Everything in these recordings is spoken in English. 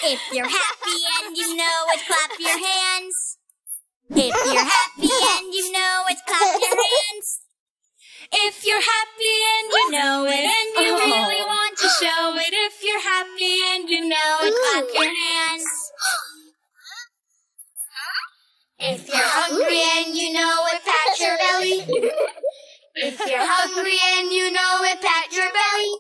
If you're happy and you know it, clap your hands. If you're happy and you know it, clap your hands. If you're happy and you know it and you really want to show it, if you're happy and you know it, clap your hands. If you're hungry and you know it, pat your belly. If you're hungry and you know it, pat your belly.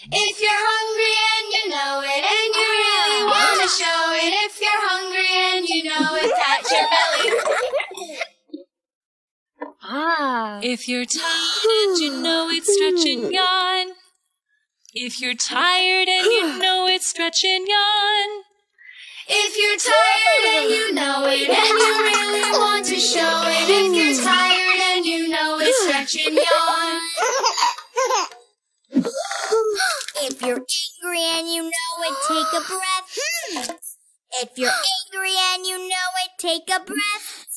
If you're hungry and you know it and you really want to show it, if you're hungry and you know it, pat your belly. If you're tired and you know it, stretch and yawn. If you're tired and you know it, stretch and yawn. If you're tired and you know it and you really want to show it, if you're tired and you know it, stretch and yawn. If you're angry and you know it, take a breath. If you're angry and you know it, take a breath.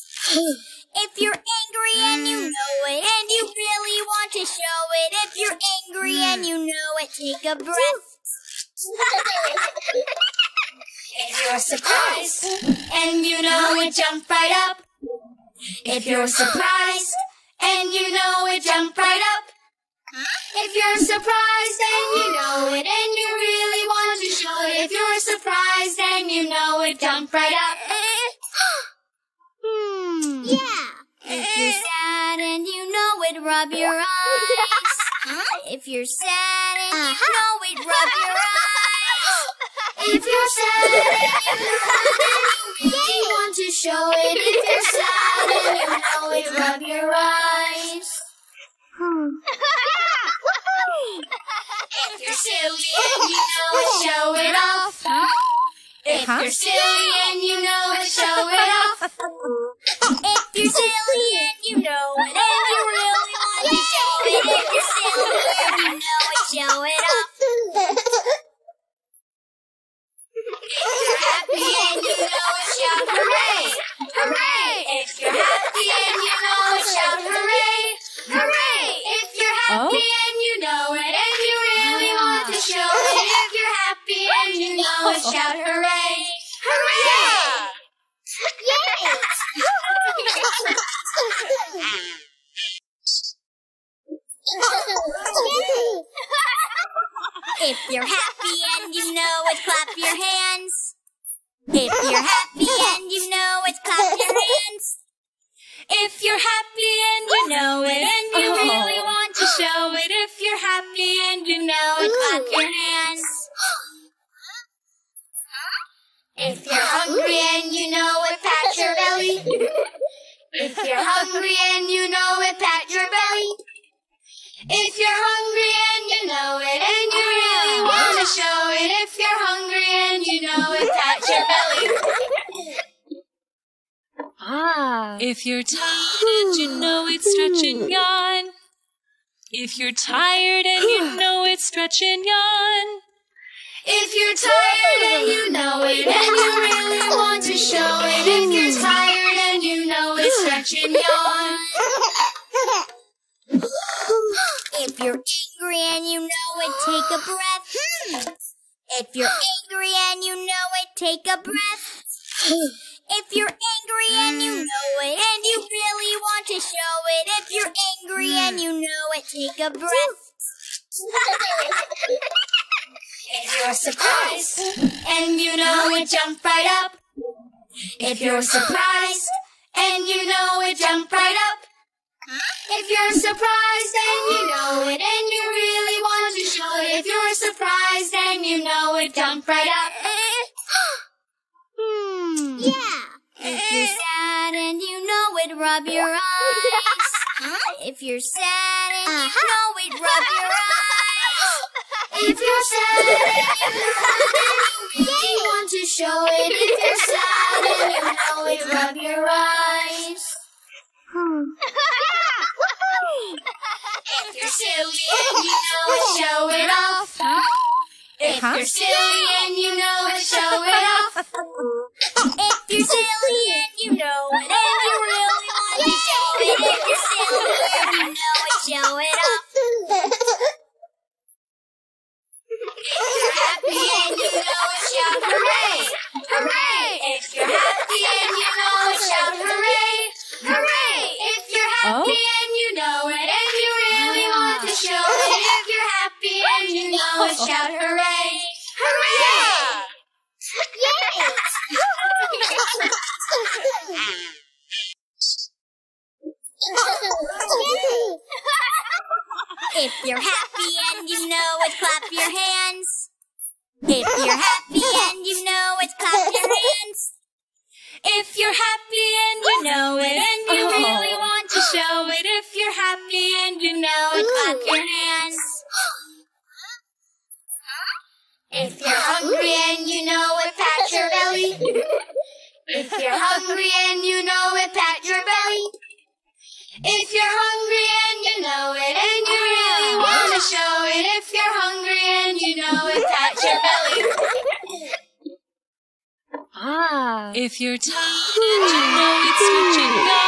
If you're angry and you know it and you really want to show it, if you're angry and you know it, take a breath. If you're surprised and you know it, jump right up. If you're surprised and you know it, jump right up. If you're surprised and you know it and you really want to show it, if you're surprised and you know it, jump right up. Yeah. If you're sad and you know it, rub your eyes. If you're sad and you know it, rub your eyes. If you're sad and you really want to show it, if you're sad and you know it, rub your eyes. If you're silly and you know it, show it off. If you're silly and you know it, show it off. If you're silly and you know it and you really want to show it, if you're silly and you know it, show it off. If you're happy and you know it, shout hooray! Hooray! If you're happy and you know it, shout hooray! Hooray! If you're happy and you know it and you really want to show it, if you're happy and you know it, shout hooray! Hooray! If you're happy and you know it, clap your hands. If you're happy and you know it, clap your hands. If you're happy and you know it and you really want to show it, if you're happy and you know it, clap your hands. If you're hungry and you know it, pat your belly. If you're hungry and you know it, pat your belly. If you're hungry and you know it and you really want to show it, if you're hungry and you know it, pat your belly. If you're tired and you know it, stretch and yawn. If you're tired and you know it, stretch and yawn. If you're tired and you know it and you really want to show it, if you're tired and you know it, stretch and yawn. If you're angry and you know it, take a breath. If you're angry and you know it, take a breath. If you're angry and you know it and you really want to show it, if you're angry and you know it, take a breath. If you're surprised and you know it, jump right up. If you're surprised and you know it, jump right up. If you're surprised and you know it and you really want to show it, if you're surprised and you know it, jump right up. Yeah. If you're sad and you know it, rub your eyes. If you're sad and you know it, rub your eyes. If you're sad and you really want to show it, if you're sad and you know it, rub your eyes. If you're silly and you know it, show it off. If you're silly and you know it, show it off. If you're silly and you know it and you really want to show it, if you're silly and you know it, show it off. If you're happy and you know it, shout hooray! shout hooray! Hooray! If you're happy and you know it, clap your hands. If you're happy and you know it, clap your hands. If you're happy and you know it and you really want to show it, if you're happy and you know it, clap your hands. If you're hungry and you know it, pat your belly. If you're hungry and you know it, pat your belly. If you're hungry and you know it and you really want to show it, if you're hungry and you know it, pat your belly. If you're tired and you know it's stretching out.